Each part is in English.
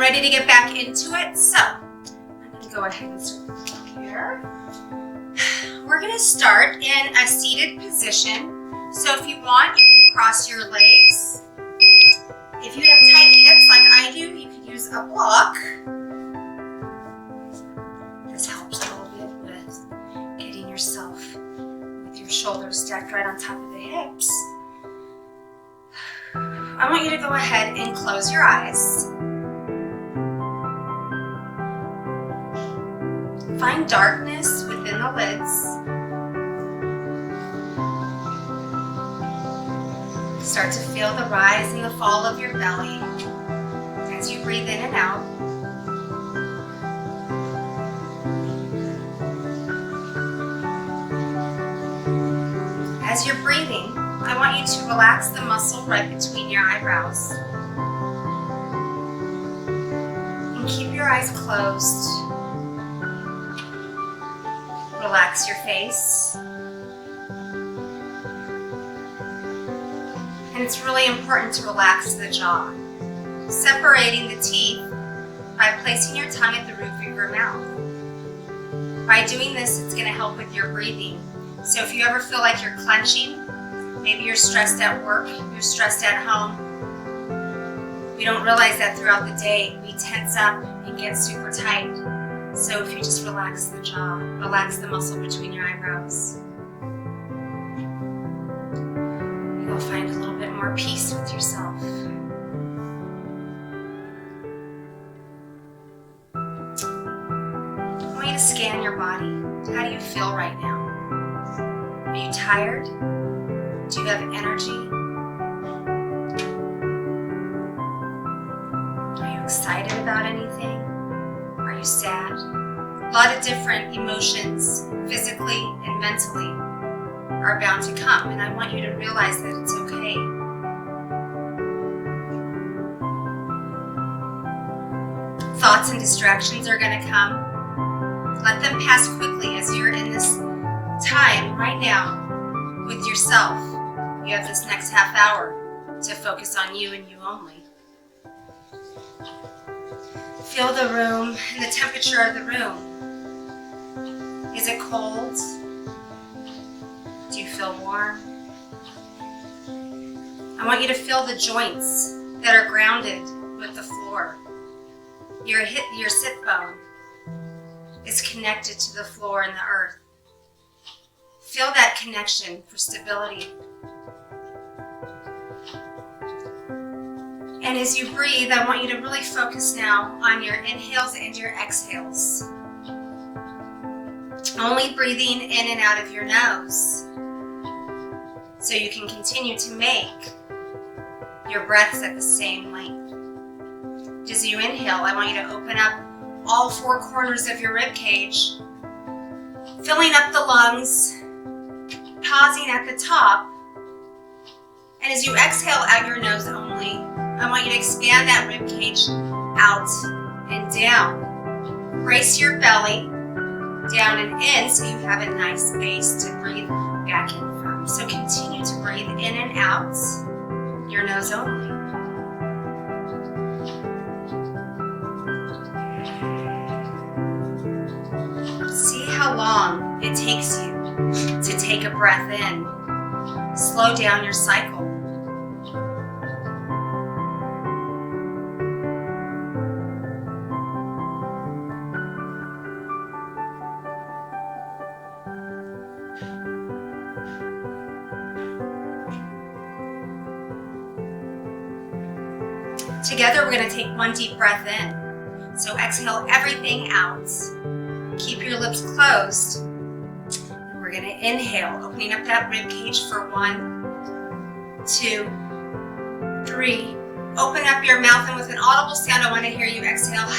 ready to get back into it, so I'm going to go ahead and start here. We're going to start in a seated position. So if you want, you can cross your legs. If you have tight hips like I do, you could use a block. This helps a little bit with getting yourself with your shoulders stacked right on top of the hips. I want you to go ahead and close your eyes. Find darkness within the lids. Start to feel the rise and the fall of your belly as you breathe in and out. As you're breathing, I want you to relax the muscle right between your eyebrows. And keep your eyes closed. Relax your face. And it's really important to relax the jaw, separating the teeth by placing your tongue at the roof of your mouth. By doing this, it's going to help with your breathing. So if you ever feel like you're clenching, maybe you're stressed at work, you're stressed at home, we don't realize that throughout the day we tense up and get super tight. So if you just relax the jaw, relax the muscle between your eyebrows, you'll find a little bit more peace with yourself. I want you to scan your body. How do you feel right now? Are you tired? Do you have energy? Are you excited about anything? Are you sad? A lot of different emotions, physically and mentally, are bound to come, and I want you to realize that it's okay. Thoughts and distractions are going to come. Let them pass quickly as you're in this time right now with yourself. You have this next half hour to focus on you and you only. Feel the room and the temperature of the room. Is it cold? Do you feel warm? I want you to feel the joints that are grounded with the floor. Your sit bone is connected to the floor and the earth. Feel that connection for stability. And as you breathe, I want you to really focus now on your inhales and your exhales. Only breathing in and out of your nose, so you can continue to make your breaths at the same length. As you inhale, I want you to open up all four corners of your rib cage, filling up the lungs, pausing at the top. And as you exhale out your nose only, I want you to expand that rib cage out and down. Brace your belly down and in so you have a nice base to breathe back in from. So continue to breathe in and out, your nose only. See how long it takes you to take a breath in. Slow down your cycle. Together, we're going to take one deep breath in. So exhale everything out. Keep your lips closed. And we're going to inhale, opening up that rib cage for 1, 2, 3. Open up your mouth, and with an audible sound, I want to hear you exhale.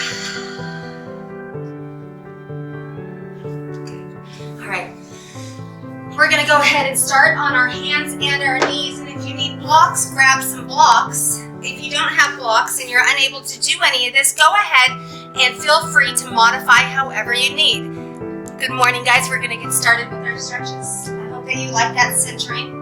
Good. All right. We're going to go ahead and start on our hands and our knees. And if you need blocks, grab some blocks. If you don't have blocks and you're unable to do any of this, go ahead and feel free to modify however you need. Good morning, guys. We're going to get started with our stretches. I hope that you like that centering.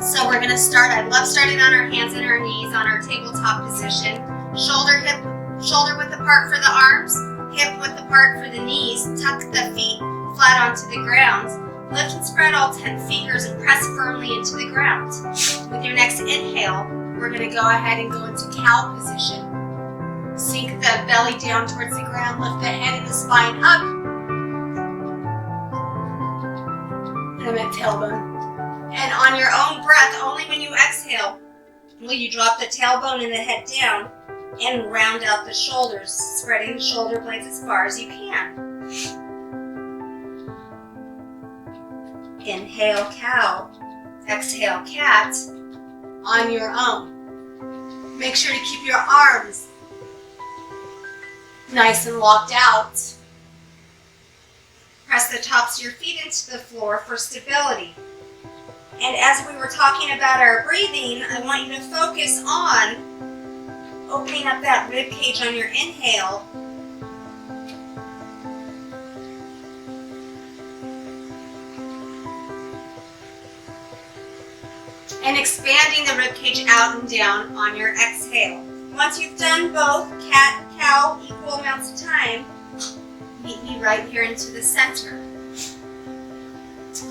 So we're going to start. I love starting on our hands and our knees on our tabletop position. Shoulder hip shoulder width apart for the arms, hip width apart for the knees. Tuck the feet flat onto the ground. Lift and spread all 10 fingers and press firmly into the ground. With your next inhale, we're going to go ahead and go into cow position. Sink the belly down towards the ground, lift the head and the spine up. And I'm at tailbone. And on your own breath, only when you exhale, will you drop the tailbone and the head down and round out the shoulders, spreading the shoulder blades as far as you can. Inhale, cow. Exhale, cat. On your own. Make sure to keep your arms nice and locked out. Press the tops of your feet into the floor for stability. And as we were talking about our breathing, I want you to focus on opening up that rib cage on your inhale. And expanding the rib cage out and down on your exhale. Once you've done both, cat and cow, equal amounts of time, meet me right here into the center.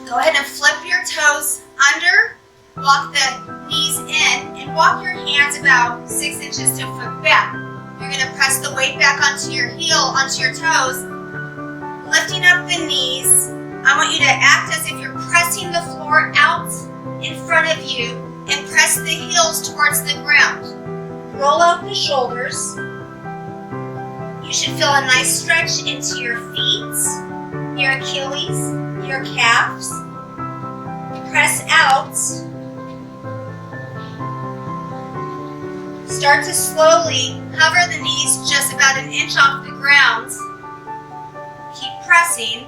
Go ahead and flip your toes under, walk the knees in, and walk your hands about 6 inches to a foot back. You're going to press the weight back onto your heel, onto your toes, lifting up the knees. I want you to act as if you're pressing the floor out in front of you and press the heels towards the ground. Roll out the shoulders. You should feel a nice stretch into your feet, your Achilles, your calves. Press out. Start to slowly hover the knees just about an inch off the ground. Keep pressing.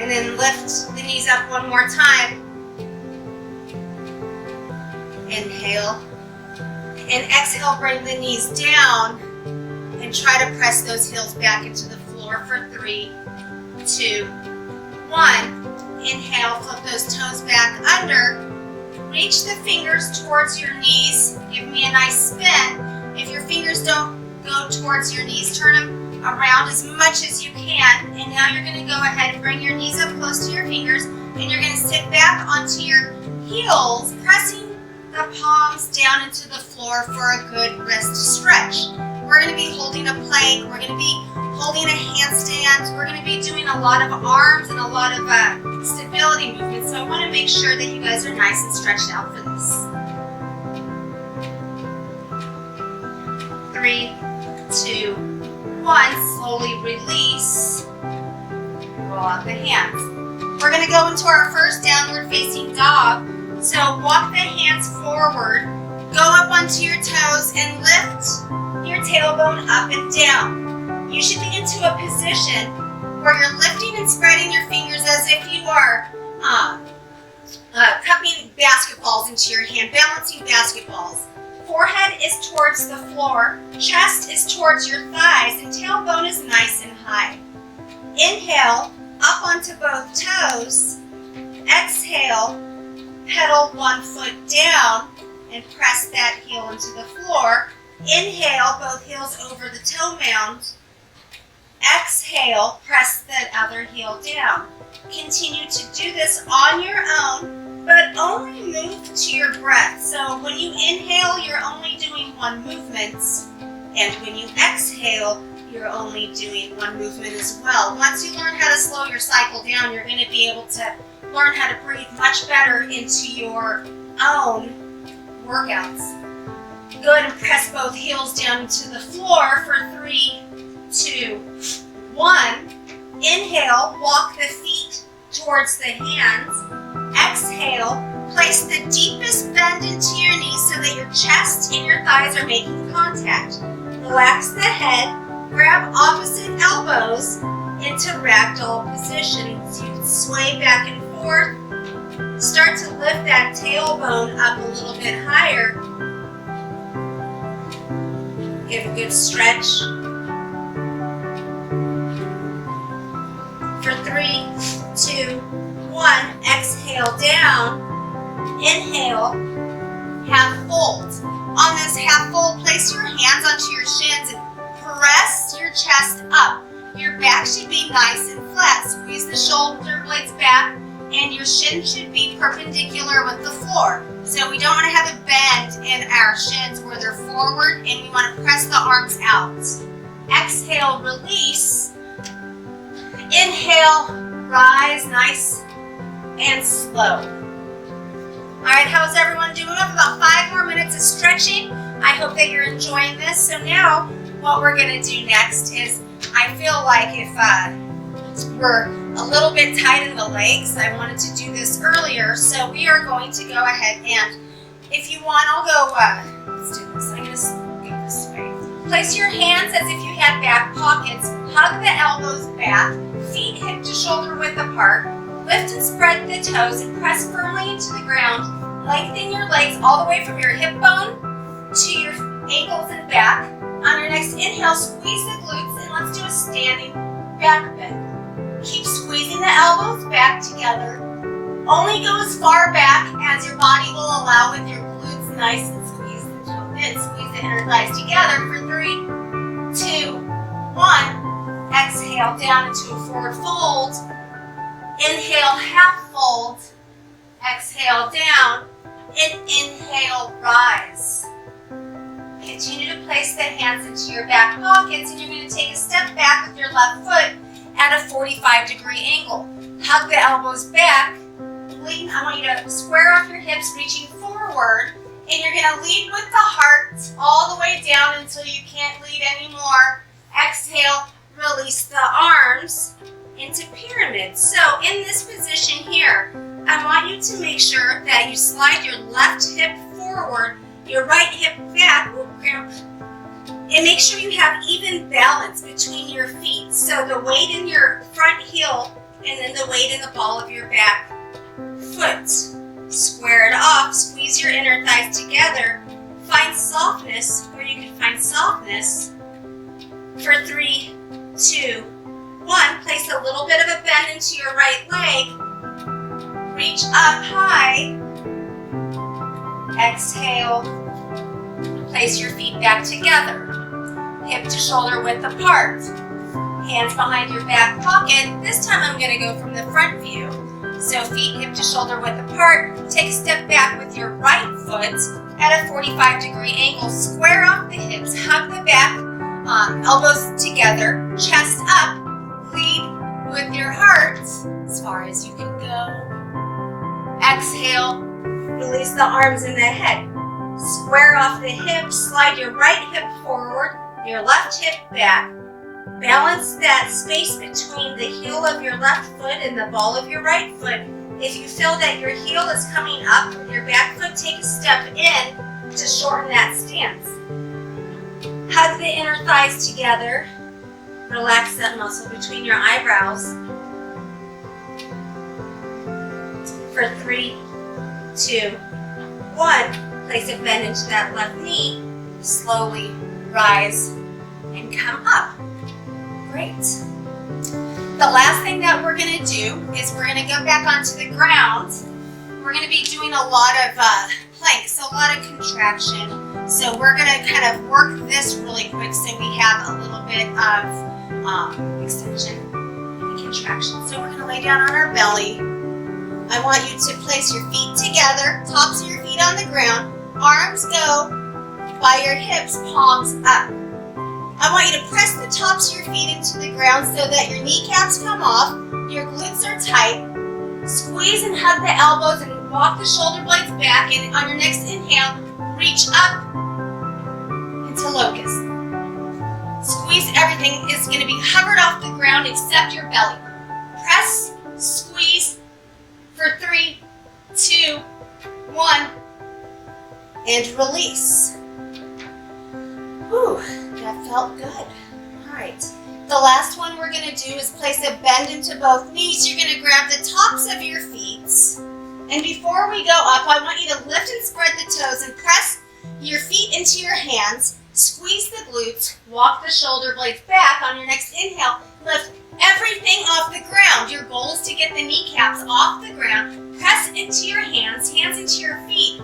And then lift the knees up one more time. Inhale. And exhale, bring the knees down. And try to press those heels back into the floor for 3, 2, 1. Inhale, flip those toes back under. Reach the fingers towards your knees. Give me a nice spin. If your fingers don't go towards your knees, turn them around as much as you can. And now you're going to go ahead and bring your knees up close to your fingers. And you're going to sit back onto your heels, pressing the palms down into the floor for a good wrist stretch. We're going to be holding a plank. We're going to be holding a handstand. We're going to be doing a lot of arms and a lot of stability movements. So I want to make sure that you guys are nice and stretched out for this. 3, 2, 1. Slowly release. Roll out the hands. We're going to go into our first downward facing dog. So walk the hands forward. Go up onto your toes and lift your tailbone up and down. You should be into a position where you're lifting and spreading your fingers as if you are cupping basketballs into your hand, balancing basketballs. Forehead is towards the floor, chest is towards your thighs, and tailbone is nice and high. Inhale, up onto both toes. Exhale, pedal 1 foot down and press that heel into the floor. Inhale, both heels over the toe mound. Exhale, press that other heel down. Continue to do this on your own, but only move to your breath. So when you inhale, you're only doing one movement, and when you exhale, you're only doing one movement as well. Once you learn how to slow your cycle down, you're going to be able to learn how to breathe much better into your own workouts. Go ahead and press both heels down into the floor for 3, 2, 1. Inhale, walk the feet towards the hands. Exhale, place the deepest bend into your knees so that your chest and your thighs are making contact. Relax the head, grab opposite elbows into ragdoll positions. You can sway back and forth. Start to lift that tailbone up a little bit higher. Give a good stretch. For 3, 2, 1, exhale down. Inhale, half fold. On this half fold, place your hands onto your shins and press your chest up. Your back should be nice and flat. Squeeze the shoulder blades back, and your shin should be perpendicular with the floor. So we don't want to have a bend in our shins where they're forward, and we want to press the arms out. Exhale, release. Inhale, rise, nice and slow. All right, how's everyone doing? We have about 5 more minutes of stretching. I hope that you're enjoying this. So now what we're gonna do next is, I feel like if we're a little bit tight in the legs, I wanted to do this earlier, so we are going to go ahead and, if you want, I'll go, let's do this. I'm gonna go this way. Place your hands as if you had back pockets. Hug the elbows back, feet hip to shoulder width apart. Lift and spread the toes and press firmly into the ground. Lengthen your legs all the way from your hip bone to your ankles and back. On your next inhale, squeeze the glutes, and let's do a standing back bend. Keep squeezing the elbows back together. Only go as far back as your body will allow with your glutes nice and squeeze the toe in. Squeeze the inner thighs together for 3, 2, 1. Exhale down into a forward fold. Inhale, half fold. Exhale down. And inhale, rise. Continue to place the hands into your back pockets, and you're going to take a step back with your left foot at a 45-degree angle. Hug the elbows back. I want you to square off your hips, reaching forward, and you're going to lead with the heart all the way down until you can't lead anymore. Exhale, release the arms into pyramid. So in this position here, I want you to make sure that you slide your left hip forward, your right hip back, and make sure you have even balance between your feet. So the weight in your front heel and then the weight in the ball of your back foot. Square it off, squeeze your inner thighs together. Find softness where you can find softness. For 3, 2, 1, place a little bit of a bend into your right leg. Reach up high. Exhale. Place your feet back together. Hip to shoulder width apart. Hands behind your back pocket. This time I'm going to go from the front view. So feet hip to shoulder width apart. Take a step back with your right foot at a 45-degree angle. Square off the hips. Hug the back. Elbows together. Chest up. Lead with your heart as far as you can go. Exhale. Release the arms and the head. Square off the hips, slide your right hip forward, your left hip back. Balance that space between the heel of your left foot and the ball of your right foot. If you feel that your heel is coming up with your back foot, take a step in to shorten that stance. Hug the inner thighs together. Relax that muscle between your eyebrows. For 3, 2, 1. Place a bend into that left knee. Slowly rise and come up. Great. The last thing that we're going to do is we're going to go back onto the ground. We're going to be doing a lot of planks, a lot of contraction. So we're going to kind of work this really quick so we have a little bit of extension and contraction. So we're going to lay down on our belly. I want you to place your feet together, tops of your feet on the ground. Arms go by your hips, palms up. I want you to press the tops of your feet into the ground so that your kneecaps come off, your glutes are tight. Squeeze and hug the elbows and walk the shoulder blades back. And on your next inhale, reach up into Locust. Squeeze everything is going to be hovered off the ground except your belly. Press, squeeze for 3, 2, 1. And release. Whew, that felt good. All right. The last one we're going to do is place a bend into both knees. You're going to grab the tops of your feet. And before we go up, I want you to lift and spread the toes and press your feet into your hands. Squeeze the glutes. Walk the shoulder blades back. On your next inhale, lift everything off the ground. Your goal is to get the kneecaps off the ground. Press into your hands into your feet.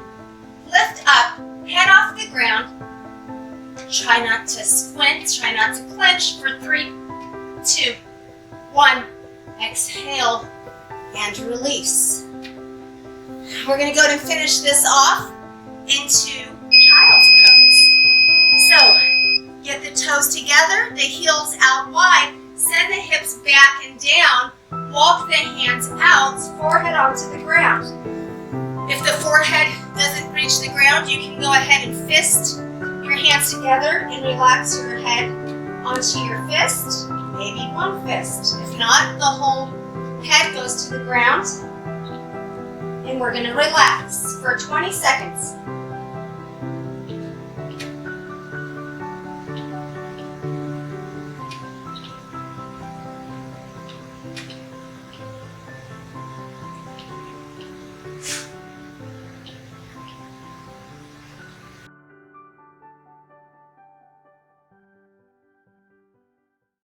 Lift up, head off the the ground. Try not to squint, try not to clench for 3, 2, 1. Exhale and release. We're going to go ahead and finish this off into child's pose. So, get the toes together, the heels out wide, send the hips back and down, walk the hands out, forehead onto the ground. If the forehead doesn't reach the ground, you can go ahead and fist your hands together and relax your head onto your fist, maybe one fist. If not, the whole head goes to the ground. And we're going to relax for 20 seconds.